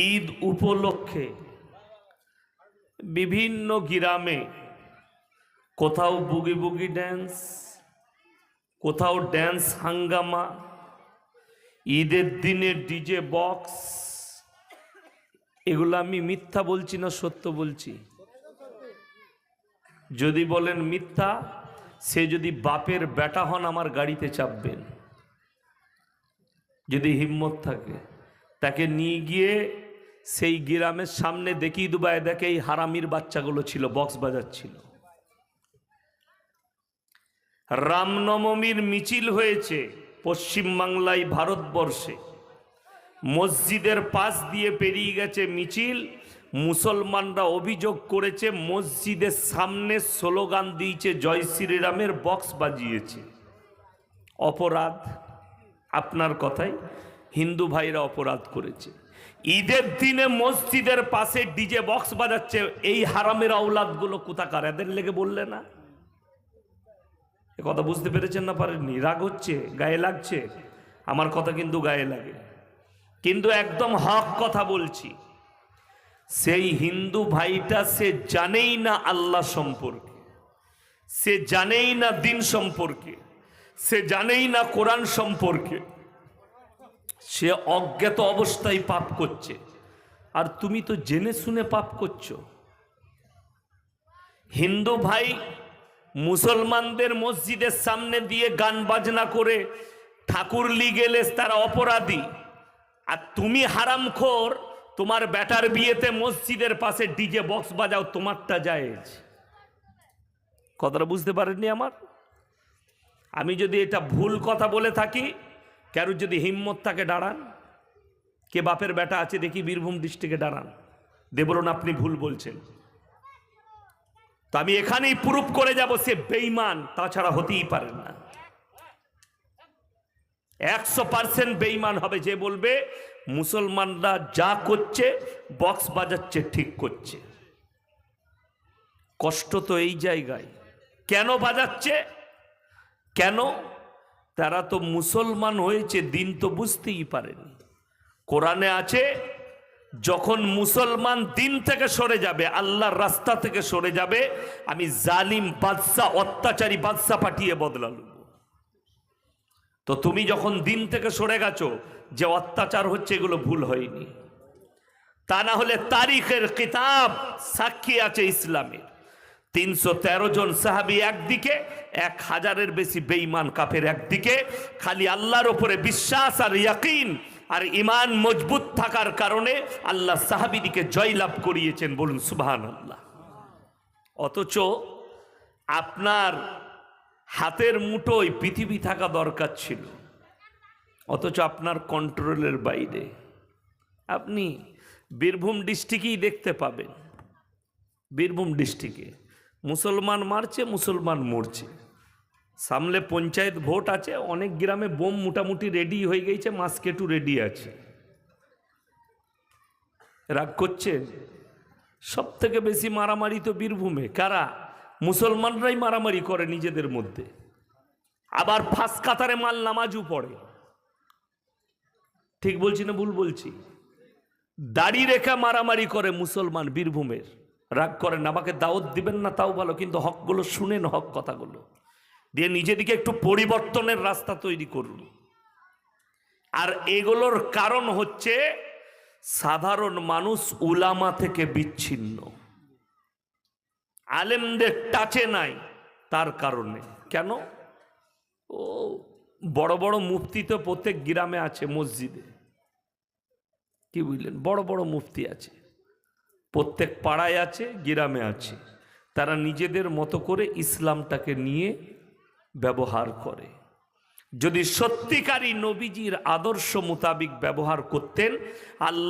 ঈদ উপলক্ষে বিভিন্ন গ্রামে কোথাও বুগি বুগি ড্যান্স, কোথাও ড্যান্স হাঙ্গামা, ঈদের দিনে ডিজে বক্স। এগুলো আমি মিথ্যা বলছি না সত্য বলছি? যদি বলেন মিথ্যা, সে যদি বাপের বেটা হন আমার গাড়িতে চাপবেন। যদি হিম্মত থাকে তাকে নিয়ে গিয়ে সেই গ্রামের সামনে দেখিয়ে দুবাই দেখে এই হারামির বাচ্চাগুলো ছিল বক্স বাজাচ্ছিল। রামনবমীর মিছিল হয়েছে পশ্চিমবাংলায়, ভারতবর্ষে। মসজিদের পাশ দিয়ে পেরিয়ে গেছে মিছিল। মুসলমানরা অভিযোগ করেছে মসজিদের সামনে স্লোগান দিয়েছে জয় শ্রীরামের, বক্স বাজিয়েছে। অপরাধ আপনার কথাই, হিন্দু ভাইরা অপরাধ করেছে। ঈদের দিনে মসজিদের পাশে ডিজে বক্স বাজাচ্ছে, এই হারামের আওলাদগুলো কোথাকার, এদের লেগে বললে না? এ কথা বুঝতে পেরেছেন না পারেননি? রাগ হচ্ছে, গায়ে লাগছে? আমার কথা কিন্তু গায়ে লাগে, কিন্তু একদম হক কথা বলছি। সেই হিন্দু ভাইটা সে জানেই না আল্লাহ সম্পর্কে, সে জানেই না দিন সম্পর্কে, সে জানেই না কোরআন সম্পর্কে, সে অজ্ঞাত অবস্থায় পাপ করছে। আর তুমি তো জেনে শুনে পাপ করছো। হিন্দু ভাই মুসলমানদের মসজিদের সামনে দিয়ে গান বাজনা করে ঠাকুর লি গেলে তারা অপরাধী, আর তুমি হারামখোর তোমার বেটার বিয়েতে মসজিদের পাশে ডিজে বক্স বাজাও, তোমারটা জায়েজ। কথাটা বুঝতে পারেননি আমার? আমি যদি এটা ভুল কথা বলে থাকি, কারোর যদি হিম্মত থাকে দাঁড়ান, কে বাপের বেটা আছে দেখি বীরভূম ডিস্ট্রিক্টে দাঁড়ান, দে বলুন আপনি ভুল বলছেন। তো আমি এখানেই প্রুফ করে যাব সে বেঈমান, তাছাড়া হতেই পারে না। 100% বেঈমান হবে যে বলবে মুসলমানরা যা করছে বক্স বাজাচ্ছে ঠিক করছে। কষ্ট তো এই জায়গায়, কেন বাজাচ্ছে? কেন? তারা তো মুসলমান হয়েছে, দিন তো বুঝতেই পারেনি। কোরআনে আছে যখন মুসলমান দিন থেকে সরে যাবে, আল্লাহর রাস্তা থেকে সরে যাবে, আমি জালিম বাদশা, অত্যাচারী বাদশা পাঠিয়ে বদলা নেব। তো তুমি যখন দিন থেকে সরে গেছো, যে অত্যাচার হচ্ছে এগুলো ভুল হয়নি। তা না হলে তারিখের কিতাব সাক্ষী আছে ইসলামের। 313 জন সাহাবী একদিকে, 1000-এর বেশি বেঈমান কাফের একদিকে। খালি আল্লাহর উপরে বিশ্বাস আর ইয়াকিন আর ঈমান মজবুত থাকার কারণে আল্লাহ সাহাবীদিকে জয়লাভ করিয়েছেন, বলুন সুবহানাল্লাহ। অথচ আপনার হাতের মুঠোয় পৃথিবী থাকা দরকার ছিল, অথচ আপনার কন্ট্রোলের বাইরে। আপনি বীরভূম ডিস্ট্রিক্টেই দেখতে পাবেন, বীরভূম ডিস্ট্রিক্টে মুসলমান মারছে, মুসলমান মরছে। সামনে পঞ্চায়েত ভোট আছে, অনেক গ্রামে বোম মোটামুটি রেডি হয়ে গেছে, মাস্কেটু রেডি আছে। রাগ করছে? সব থেকে বেশি মারামারি তো বীরভূমে। কারা? মুসলমানরাই মারামারি করে নিজেদের মধ্যে, আবার ফাঁস কাতারে মাল নামাজও পড়ে। ঠিক বলছি না ভুল বলছি? দাড়ি রেখা মারামারি করে মুসলমান বীরভূমের। রাগ করেন, আমাকে দাওয়াত দিবেন না তাও ভালো, কিন্তু হকগুলো শুনেন, হক কথাগুলো দিয়ে নিজেদিকে একটু পরিবর্তনের রাস্তা তৈরি করুন। আর এগুলোর কারণ হচ্ছে সাধারণ মানুষ উলামা থেকে বিচ্ছিন্ন, আলেমদের টাচে নাই, তার কারণে। কেন? ও বড় বড় মুফতি তো প্রত্যেক গ্রামে আছে, মসজিদে, কি বুঝলেন, বড় বড় মুফতি আছে, প্রত্যেক পাড়ায় আছে, গ্রামে আছে। তারা নিজেদের মতো করে ইসলামটাকে নিয়ে ব্যবহার করে। যদি সত্যিকারী নবীজির আদর্শ মোতাবিক ব্যবহার করতেন, আল্লাহ